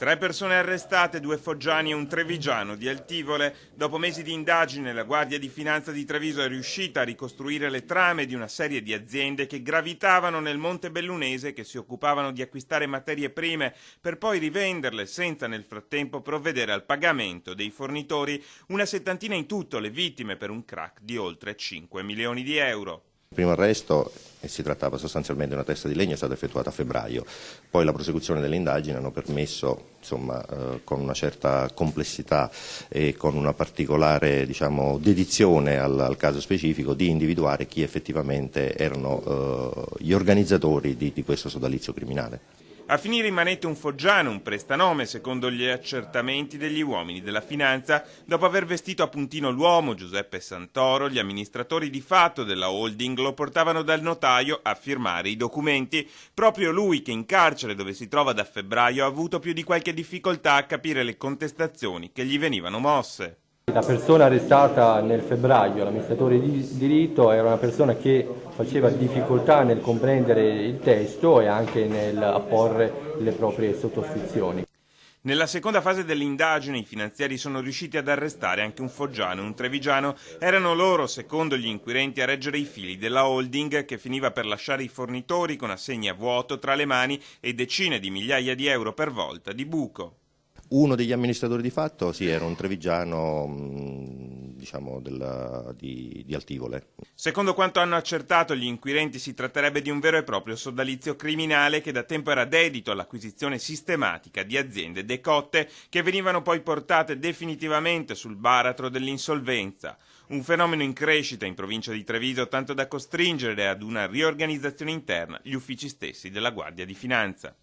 3 persone arrestate, 2 foggiani e un trevigiano di Altivole. Dopo mesi di indagine, la Guardia di Finanza di Treviso è riuscita a ricostruire le trame di una serie di aziende che gravitavano nel Monte Bellunese e che si occupavano di acquistare materie prime per poi rivenderle senza nel frattempo provvedere al pagamento dei fornitori. Una settantina in tutto le vittime per un crack di oltre 5 milioni di euro. Il primo arresto, e si trattava sostanzialmente di una testa di legno, è stato effettuato a febbraio, poi la prosecuzione delle indagini hanno permesso, con una certa complessità e con una particolare dedizione al caso specifico, di individuare chi effettivamente erano gli organizzatori di questo sodalizio criminale. A finire in manette un foggiano, un prestanome, secondo gli accertamenti degli uomini della finanza. Dopo aver vestito a puntino l'uomo, Giuseppe Santoro, gli amministratori di fatto della holding lo portavano dal notaio a firmare i documenti. Proprio lui, che in carcere dove si trova da febbraio, ha avuto più di qualche difficoltà a capire le contestazioni che gli venivano mosse. La persona arrestata nel febbraio, l'amministratore di diritto, era una persona che faceva difficoltà nel comprendere il testo e anche nel apporre le proprie sottoscrizioni. Nella seconda fase dell'indagine i finanziari sono riusciti ad arrestare anche un foggiano e un trevigiano. Erano loro, secondo gli inquirenti, a reggere i fili della holding che finiva per lasciare i fornitori con assegni a vuoto tra le mani e decine di migliaia di euro per volta di buco. Uno degli amministratori di fatto era un trevigiano di Altivole. Secondo quanto hanno accertato gli inquirenti, si tratterebbe di un vero e proprio sodalizio criminale che da tempo era dedito all'acquisizione sistematica di aziende decotte che venivano poi portate definitivamente sul baratro dell'insolvenza. Un fenomeno in crescita in provincia di Treviso, tanto da costringere ad una riorganizzazione interna gli uffici stessi della Guardia di Finanza.